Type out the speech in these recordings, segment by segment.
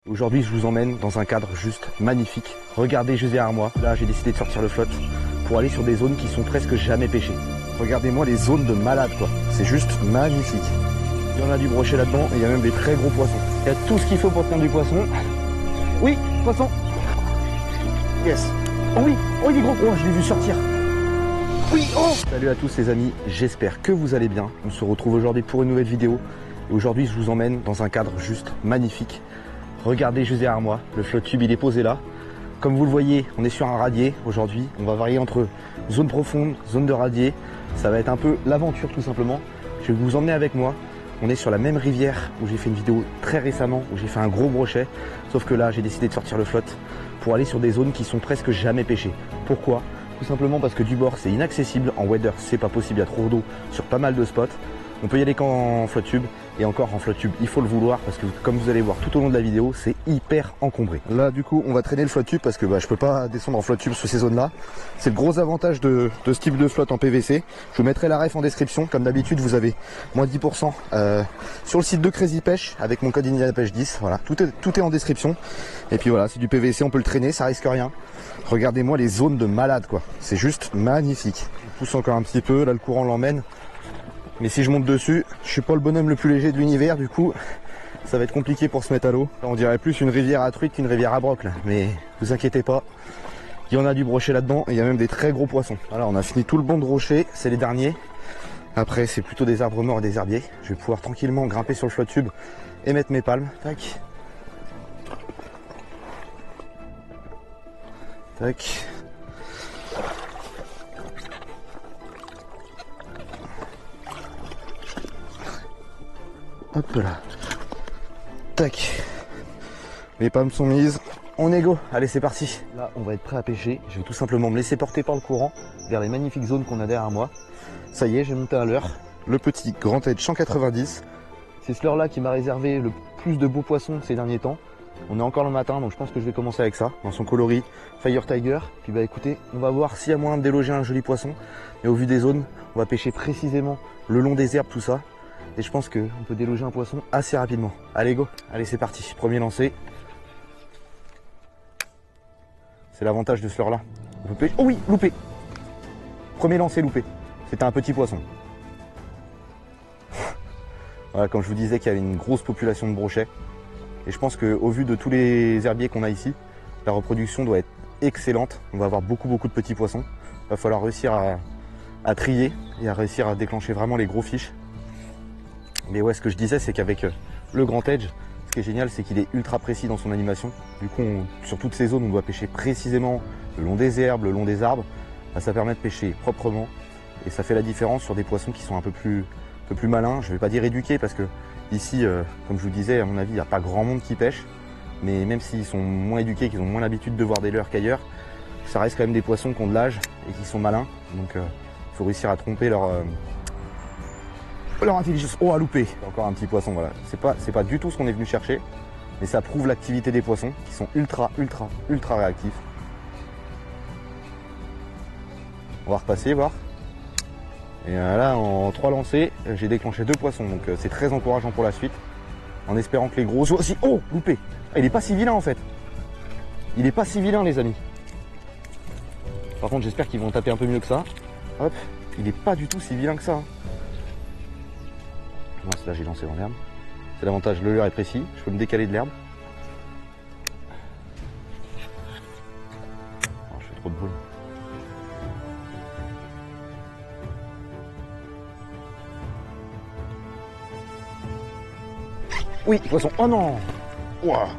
Aujourd'hui, je vous emmène dans un cadre juste magnifique. Regardez juste derrière moi. Là, j'ai décidé de sortir le flotte pour aller sur des zones qui sont presque jamais pêchées. Regardez-moi les zones de malade, quoi. C'est juste magnifique. Il y en a du brochet là-dedans et il y a même des très gros poissons. Il y a tout ce qu'il faut pour tenir du poisson. Oui, poisson. Yes. Oh oui, oh il est gros. Oh, je l'ai vu sortir. Oui, oh. Salut à tous les amis, j'espère que vous allez bien. On se retrouve aujourd'hui pour une nouvelle vidéo. Et aujourd'hui, je vous emmène dans un cadre juste magnifique. Regardez juste derrière moi, le flotte tube il est posé là. Comme vous le voyez, on est sur un radier aujourd'hui. On va varier entre zone profonde, zone de radier. Ça va être un peu l'aventure tout simplement. Je vais vous emmener avec moi. On est sur la même rivière où j'ai fait une vidéo très récemment, où j'ai fait un gros brochet. Sauf que là, j'ai décidé de sortir le flotte pour aller sur des zones qui sont presque jamais pêchées. Pourquoi ? Tout simplement parce que du bord, c'est inaccessible. En weather, c'est pas possible, il y a trop d'eau sur pas mal de spots. On peut y aller qu'en flotte tube. Et encore en flotte tube, il faut le vouloir parce que comme vous allez voir tout au long de la vidéo, c'est hyper encombré. Là du coup on va traîner le flotte tube parce que je peux pas descendre en flotte tube sur ces zones là. C'est le gros avantage de ce type de flotte en PVC. Je vous mettrai la ref en description. Comme d'habitude vous avez moins 10% sur le site de Crazy Pêche avec mon code Indiana Pêche 10. Voilà, tout est en description. Et puis voilà, c'est du PVC, on peut le traîner, ça risque rien. Regardez-moi les zones de malade quoi. C'est juste magnifique. Je pousse encore un petit peu, là le courant l'emmène. Mais si je monte dessus, je suis pas le bonhomme le plus léger de l'univers, du coup, ça va être compliqué pour se mettre à l'eau. On dirait plus une rivière à truite qu'une rivière à broc là. Mais vous inquiétez pas, il y en a du brochet là-dedans et il y a même des très gros poissons. Voilà, on a fini tout le banc de rochers, c'est les derniers. Après, c'est plutôt des arbres morts et des herbiers. Je vais pouvoir tranquillement grimper sur le flotte tube et mettre mes palmes. Tac. Tac. Hop là. Tac. Les palmes sont mises. On est go. Allez, c'est parti. Là, on va être prêt à pêcher. Je vais tout simplement me laisser porter par le courant vers les magnifiques zones qu'on a derrière moi. Ça y est, j'ai monté à l'heure. Le petit Grand Edge 190. C'est ce leurre-là qui m'a réservé le plus de beaux poissons ces derniers temps. On est encore le matin, donc je pense que je vais commencer avec ça, dans son coloris Fire Tiger. Puis écoutez, on va voir s'il y a moyen de déloger un joli poisson. Et au vu des zones, on va pêcher précisément le long des herbes, tout ça. Et je pense qu'on peut déloger un poisson assez rapidement. Allez go, allez c'est parti, premier lancer. C'est l'avantage de ce leurre là. Oh oui, loupé. Premier lancer loupé. C'était un petit poisson. Voilà, comme je vous disais qu'il y avait une grosse population de brochets. Et je pense qu'au vu de tous les herbiers qu'on a ici, la reproduction doit être excellente. On va avoir beaucoup de petits poissons. Il va falloir réussir à trier et à réussir à déclencher vraiment les gros fiches. Mais ouais, ce que je disais, c'est qu'avec le Grand Edge, ce qui est génial, c'est qu'il est ultra précis dans son animation. Du coup, sur toutes ces zones, on doit pêcher précisément le long des herbes, le long des arbres. Ça permet de pêcher proprement et ça fait la différence sur des poissons qui sont un peu plus malins. Je ne vais pas dire éduqués parce que ici, comme je vous disais, à mon avis, il n'y a pas grand monde qui pêche. Mais même s'ils sont moins éduqués, qu'ils ont moins l'habitude de voir des leurres qu'ailleurs, ça reste quand même des poissons qui ont de l'âge et qui sont malins. Donc, il faut réussir à tromper leur intelligence. Oh, à louper. Encore un petit poisson, voilà. C'est pas du tout ce qu'on est venu chercher, mais ça prouve l'activité des poissons qui sont ultra réactifs. On va repasser, voir. Et là, en 3 lancers, j'ai déclenché 2 poissons, donc c'est très encourageant pour la suite. En espérant que les gros soient aussi. Oh, loupé. Ah, il est pas si vilain en fait. Il est pas si vilain, les amis. Par contre, j'espère qu'ils vont taper un peu mieux que ça. Hop, il est pas du tout si vilain que ça. Là j'ai lancé dans l'herbe. C'est l'avantage, le leurre est précis, je peux me décaler de l'herbe. Oh, je fais trop de bruit. Oui, poisson. Oh non. Ouah.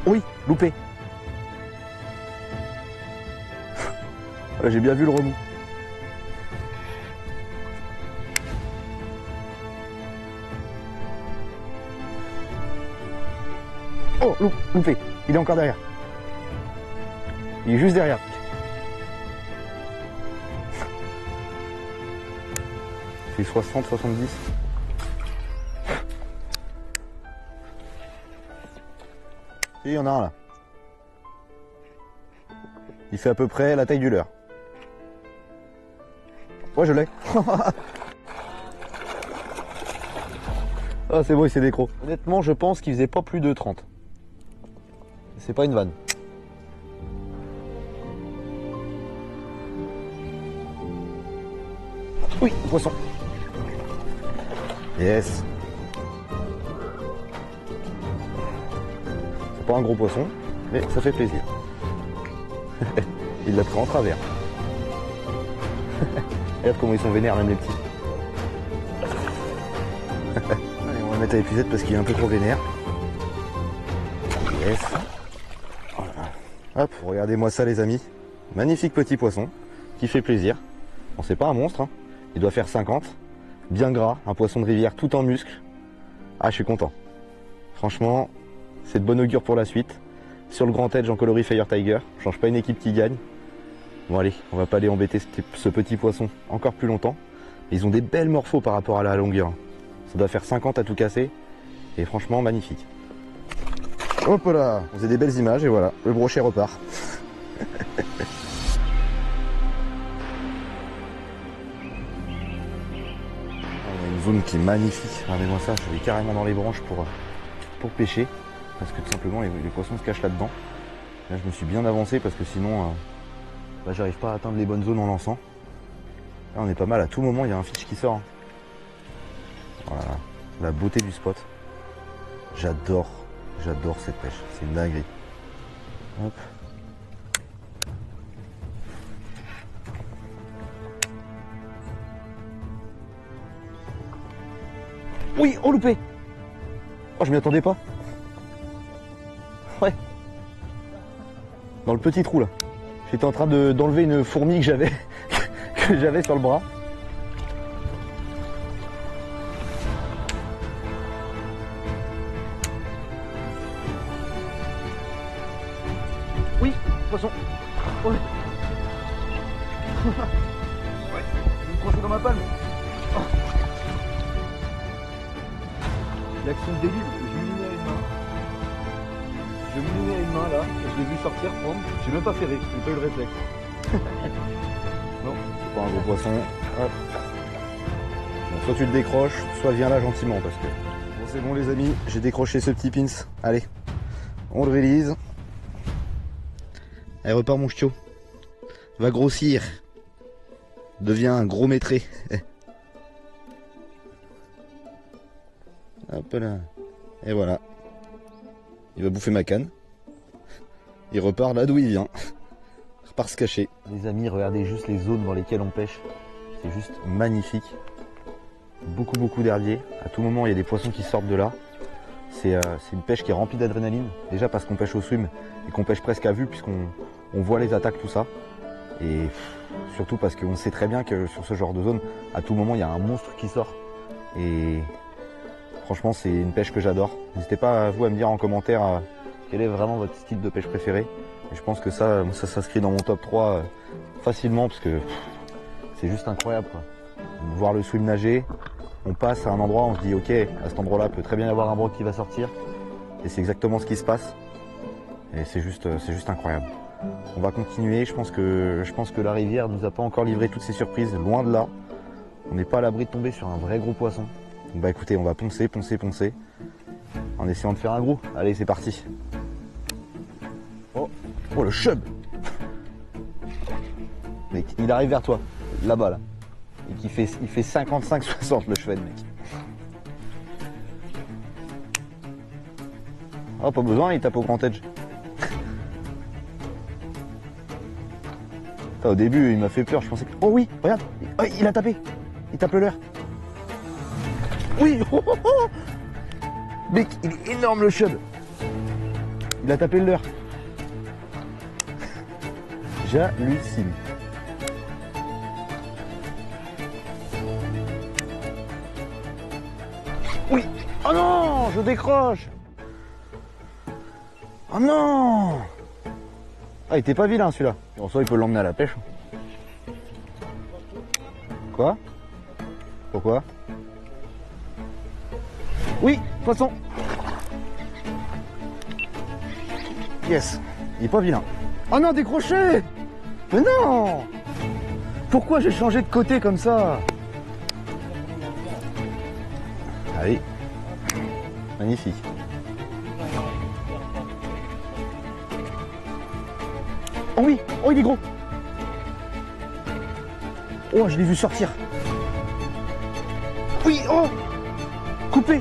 Oui, loupé. Là, j'ai bien vu le remous. Oh, loupé. Il est encore derrière. Il est juste derrière. C'est 60, 70. Et il y en a un là. Il fait à peu près la taille du leurre. Ouais, je l'ai. Ah, c'est bon, il s'est décro. Honnêtement, je pense qu'il faisait pas plus de 30. C'est pas une vanne. Oui, poisson. Yes. C'est pas un gros poisson, mais ça fait plaisir. Il l'a pris en travers. Regarde comment ils sont vénères, même les petits. Allez, on va mettre à l'épuisette parce qu'il est un peu trop vénère. Yes. Voilà. Hop, regardez-moi ça les amis. Magnifique petit poisson qui fait plaisir. Bon, c'est pas un monstre, hein. Il doit faire 50. Bien gras, un poisson de rivière tout en muscles. Ah, je suis content. Franchement, c'est de bon augure pour la suite. Sur le Grand Edge en coloris Fire Tiger. Je change pas une équipe qui gagne. Bon allez, on va pas aller embêter ce petit poisson encore plus longtemps. Ils ont des belles morphos par rapport à la longueur. Ça doit faire 50 à tout casser. Et franchement, magnifique. Hop là, on faisait des belles images et voilà, le brochet repart. Une zone qui est magnifique. Regardez-moi ça, je vais carrément dans les branches pour pêcher. Parce que tout simplement, les poissons se cachent là-dedans. Là, je me suis bien avancé parce que sinon, j'arrive pas à atteindre les bonnes zones en lançant. Là, on est pas mal. À tout moment, il y a un fiche qui sort. Voilà, la beauté du spot. J'adore cette pêche. C'est une dinguerie. Hop. Oui, oh loupé. Oh, je m'y attendais pas. Ouais. Dans le petit trou là. J'étais en train d'enlever une fourmi que j'avais sur le bras. Oui, poisson. Ouais. Ouais. Je me coincer dans ma palme. Oh. L'action de débile, je moulinais à une main. Je moulinais à une main là, et je l'ai vu sortir, prendre. J'ai même pas ferré, j'ai pas eu le réflexe. Non, c'est pas un gros poisson. Hop. Bon, soit tu le décroches, soit viens là gentiment parce que. Bon, c'est bon les amis, j'ai décroché ce petit pins. Allez, on le release. Allez, repars mon ch'tio. Va grossir. Deviens un gros maîtré. Hop là. Et voilà. Il va bouffer ma canne. Il repart là d'où il vient. Il repart se cacher. Les amis, regardez juste les zones dans lesquelles on pêche. C'est juste magnifique. Beaucoup d'herbiers. À tout moment, il y a des poissons qui sortent de là. C'est une pêche qui est remplie d'adrénaline. Déjà parce qu'on pêche au swim et qu'on pêche presque à vue puisqu'on voit les attaques, tout ça. Et surtout parce qu'on sait très bien que sur ce genre de zone, à tout moment, il y a un monstre qui sort. Et franchement, c'est une pêche que j'adore. N'hésitez pas vous à me dire en commentaire quel est vraiment votre style de pêche préféré. Et je pense que ça s'inscrit dans mon top 3 facilement parce que c'est juste incroyable, quoi. Voir le swim nager, on passe à un endroit, on se dit ok, à cet endroit-là peut très bien y avoir un broc qui va sortir. Et c'est exactement ce qui se passe. Et c'est juste incroyable. On va continuer. Je pense que la rivière nous a pas encore livré toutes ces surprises. Loin de là. On n'est pas à l'abri de tomber sur un vrai gros poisson. Donc bah écoutez, on va poncer. En essayant de faire un gros. Allez, c'est parti. Oh le chub. Mec, il arrive vers toi. Là-bas, là. Et il fait 55-60 le chevet, mec. Oh, pas besoin, il tape au Grand Edge. Au début, il m'a fait peur, je pensais que... Oh oui, regarde, oh, il a tapé. Il tape le leurre. Oui, oh, oh, oh. Mec, il est énorme le chub. Il a tapé le leurre. J'hallucine. Oui. Oh non, je décroche. Oh non. Ah, il était pas vilain celui-là. En soi, il peut l'emmener à la pêche. Quoi? Pourquoi? Oui, poisson. Yes. Il est pas vilain. Oh non, décroché. Mais non. Pourquoi j'ai changé de côté comme ça? Allez. Magnifique. Oh oui, oh il est gros. Oh, je l'ai vu sortir. Oui, oh. Coupé,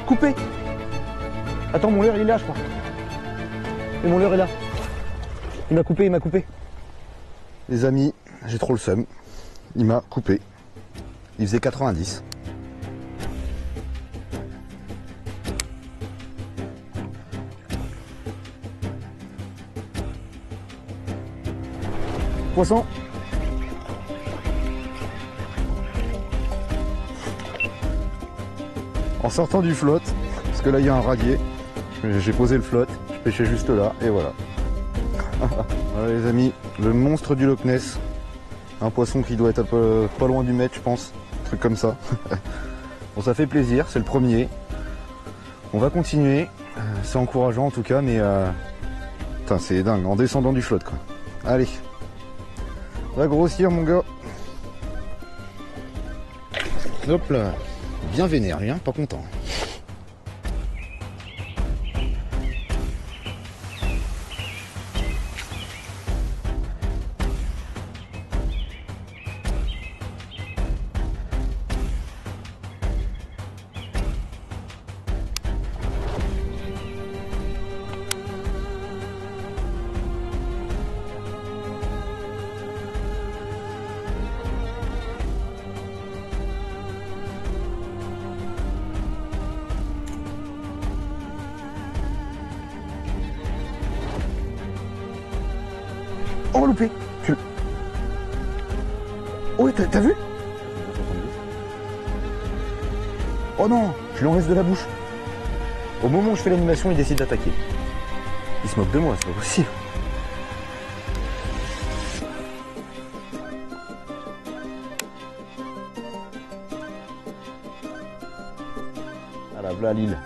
coupé. Attends, mon leurre il est là je crois. Et mon leurre est là. Il m'a coupé, il m'a coupé. Les amis, j'ai trop le seum. Il m'a coupé. Il faisait 90. Poisson. En sortant du flotte, parce que là il y a un radier, j'ai posé le flotte, je pêchais juste là, et voilà. Voilà les amis, le monstre du Loch Ness. Un poisson qui doit être un peu pas loin du mètre je pense, un truc comme ça. Bon ça fait plaisir, c'est le premier. On va continuer, c'est encourageant en tout cas, mais putain c'est dingue, en descendant du flotte quoi. Allez, on va grossir mon gars. Hop là, bien vénère lui, hein, pas content. Oh loupé. Oh t'as vu? Oh non, je lui enlève de la bouche. Au moment où je fais l'animation, il décide d'attaquer. Il se moque de moi, c'est pas possible. Ah là, voilà l'île.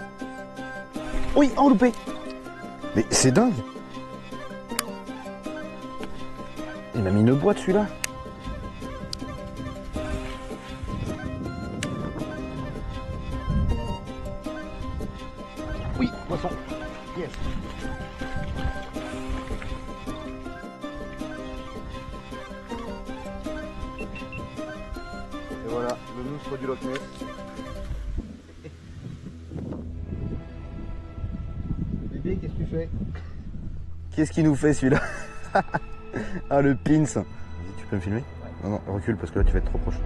Oui, oh loupé. Mais c'est dingue. Il m'a mis une boîte celui-là. Oui, poisson. Yes. Et voilà, le monstre du Loch Ness. Bébé, qu'est-ce que tu fais? Qu'est-ce qu'il nous fait celui-là? Ah le pins. Vas-y, tu peux me filmer? Ouais. Non, non, recule parce que là tu vas être trop proche.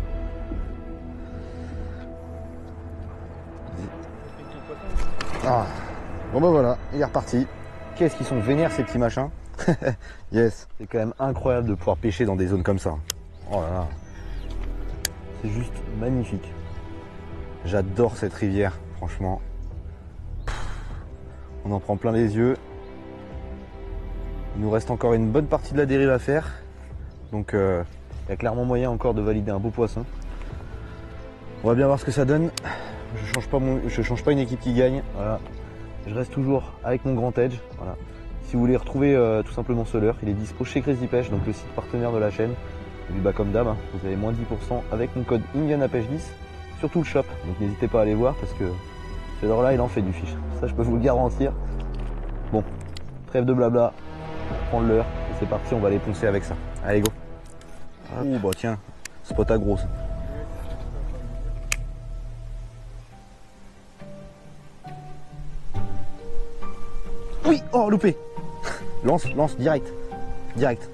Vas-y. Ah. Bon bah voilà, il est reparti. Qu'est-ce qu'ils sont vénères ces petits machins. Yes. C'est quand même incroyable de pouvoir pêcher dans des zones comme ça. Oh là là. C'est juste magnifique. J'adore cette rivière, franchement. On en prend plein les yeux. Il nous reste encore une bonne partie de la dérive à faire. Donc il y a clairement moyen encore de valider un beau poisson. On va bien voir ce que ça donne. Je change pas une équipe qui gagne. Voilà. Je reste toujours avec mon grand edge. Voilà. Si vous voulez retrouver tout simplement ce leurre, il est dispo chez Crazy Pêche, donc le site partenaire de la chaîne. Et puis bah comme d'hab, hein, vous avez moins 10% avec mon code IndianaPêche10 sur tout le shop. Donc n'hésitez pas à aller voir parce que ce leurre là il en fait du fiche. Ça je peux vous le garantir. Bon, trêve de blabla. On prend le leurre et c'est parti, on va les poncer avec ça. Allez go. Oh bah tiens, spot à gros ça. Oui, oh loupé. Lance, lance, direct. Direct.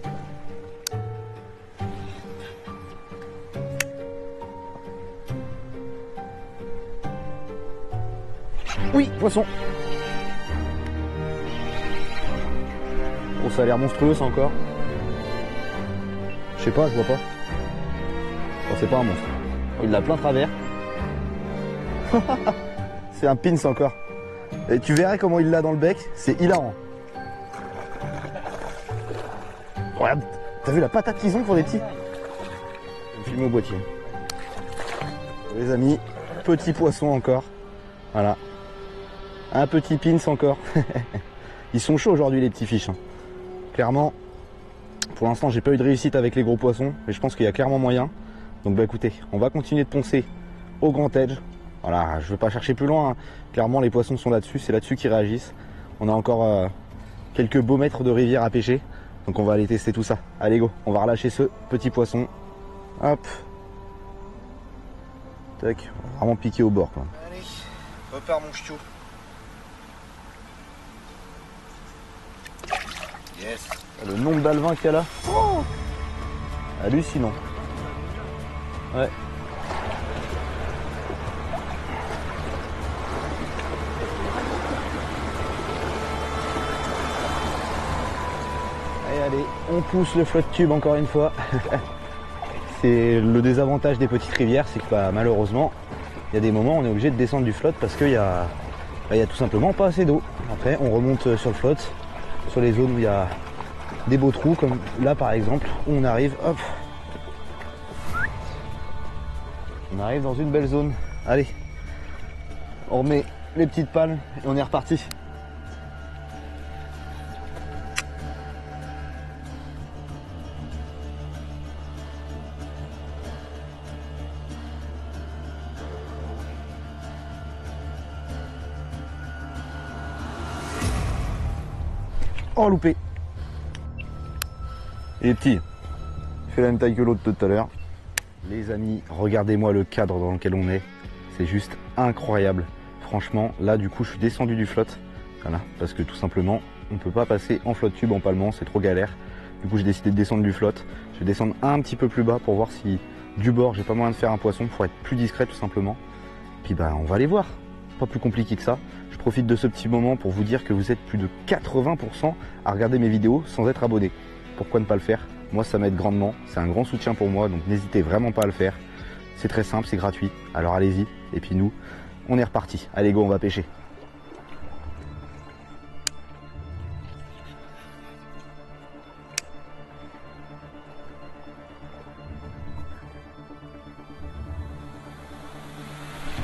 Oui, poisson. Oh, ça a l'air monstrueux ça encore. Je sais pas, je vois pas. Oh, c'est pas un monstre. Il l'a plein travers. C'est un pins encore. Et tu verrais comment il l'a dans le bec, c'est hilarant. Regarde, t'as vu la patate qu'ils ont pour les petits? Je vais me filmer au boîtier. Les amis, petit poisson encore. Voilà. Un petit pins encore. Ils sont chauds aujourd'hui les petits fiches. Hein. Clairement, Pour l'instant, j'ai pas eu de réussite avec les gros poissons, mais je pense qu'il y a clairement moyen. Donc bah écoutez, on va continuer de poncer au grand edge. Voilà, je ne vais pas chercher plus loin, hein. Clairement les poissons sont là-dessus, c'est là-dessus qu'ils réagissent. On a encore quelques beaux mètres de rivière à pêcher, donc on va aller tester tout ça. Allez go, on va relâcher ce petit poisson. Hop. Tac, on va vraiment piquer au bord quoi. Allez, repars mon ch'tiou. Yes. Le nombre d'alevins qu'il y a là, oh, hallucinant. Ouais. Allez, on pousse le flotte tube encore une fois. C'est le désavantage des petites rivières, c'est que bah, malheureusement, il y a des moments où on est obligé de descendre du flotte parce qu'il y a tout simplement pas assez d'eau. Après, on remonte sur le flotte, sur les zones où il y a des beaux trous, comme là par exemple, où on arrive, hop. On arrive dans une belle zone. Allez, on remet les petites palmes et on est reparti. Oh loupé. Il est petit. Il fait la même taille que l'autre tout à l'heure. Les amis, regardez-moi le cadre dans lequel on est. C'est juste incroyable. Franchement, là du coup je suis descendu du flotte. Voilà, parce que tout simplement, on ne peut pas passer en flotte tube en palmant, c'est trop galère. Du coup j'ai décidé de descendre du flotte. Je vais descendre un petit peu plus bas pour voir si du bord j'ai pas moyen de faire un poisson pour être plus discret tout simplement. Puis bah on va aller voir. Pas plus compliqué que ça. Je profite de ce petit moment pour vous dire que vous êtes plus de 80% à regarder mes vidéos sans être abonné. Pourquoi ne pas le faire? Moi ça m'aide grandement, c'est un grand soutien pour moi, donc n'hésitez vraiment pas à le faire. C'est très simple, c'est gratuit, alors allez-y. Et puis nous, on est reparti. Allez go, on va pêcher.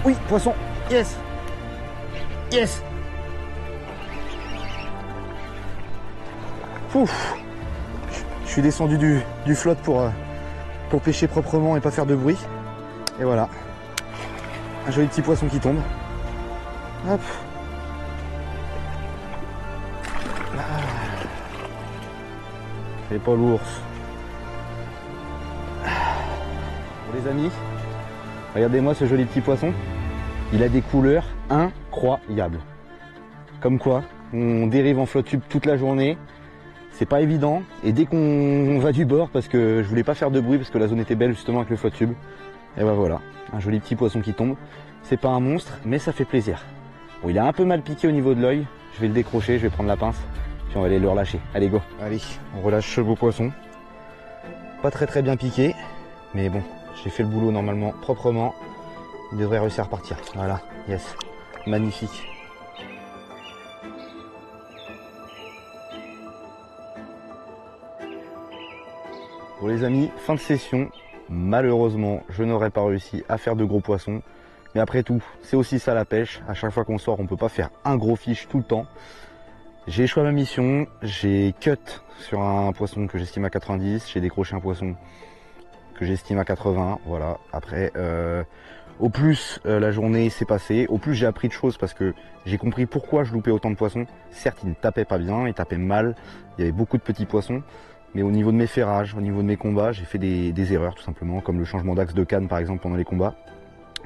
Oui, poisson, yes. Yes. Ouf. Je suis descendu du flotte pour pêcher proprement et pas faire de bruit. Et voilà. Un joli petit poisson qui tombe. Hop. C'est pas l'ours. Bon les amis, regardez-moi ce joli petit poisson. Il a des couleurs incroyables. Comme quoi, on dérive en flotte tube toute la journée. C'est pas évident. Et dès qu'on va du bord, parce que je voulais pas faire de bruit, parce que la zone était belle justement avec le flotte tube. Et ben voilà, un joli petit poisson qui tombe. C'est pas un monstre, mais ça fait plaisir. Bon, il a un peu mal piqué au niveau de l'œil. Je vais le décrocher, je vais prendre la pince. Puis on va aller le relâcher. Allez go. Allez, on relâche ce beau poisson. Pas très bien piqué. Mais bon, j'ai fait le boulot normalement proprement. Il devrait réussir à repartir. Voilà, yes. Magnifique. Bon les amis, fin de session. Malheureusement, je n'aurais pas réussi à faire de gros poissons. Mais après tout, c'est aussi ça la pêche. À chaque fois qu'on sort, on ne peut pas faire un gros fiche tout le temps. J'ai échoué à ma mission. J'ai cut sur un poisson que j'estime à 90. J'ai décroché un poisson que j'estime à 80. Voilà. Après, au plus la journée s'est passée, au plus j'ai appris de choses parce que j'ai compris pourquoi je loupais autant de poissons. Certes, ils ne tapaient pas bien, ils tapaient mal. Il y avait beaucoup de petits poissons. Mais au niveau de mes ferrages, au niveau de mes combats, j'ai fait des erreurs tout simplement, comme le changement d'axe de canne par exemple pendant les combats.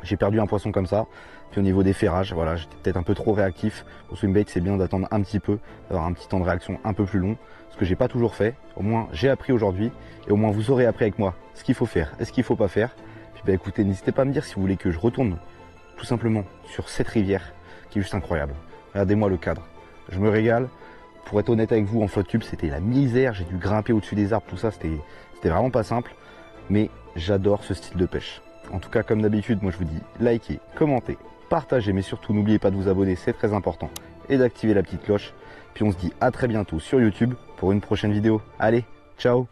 J'ai perdu un poisson comme ça. Puis au niveau des ferrages, voilà, j'étais peut-être un peu trop réactif. Au swimbait, c'est bien d'attendre un petit peu, d'avoir un petit temps de réaction un peu plus long, ce que j'ai pas toujours fait. Au moins, j'ai appris aujourd'hui, et au moins vous aurez appris avec moi ce qu'il faut faire et ce qu'il faut pas faire. Puis bah écoutez, n'hésitez pas à me dire si vous voulez que je retourne tout simplement sur cette rivière qui est juste incroyable. Regardez-moi le cadre, je me régale. Pour être honnête avec vous, en flotte tube, c'était la misère. J'ai dû grimper au-dessus des arbres, tout ça, c'était vraiment pas simple. Mais j'adore ce style de pêche. En tout cas, comme d'habitude, moi je vous dis likez, commentez, partagez, mais surtout n'oubliez pas de vous abonner, c'est très important, et d'activer la petite cloche. Puis on se dit à très bientôt sur YouTube pour une prochaine vidéo. Allez, ciao!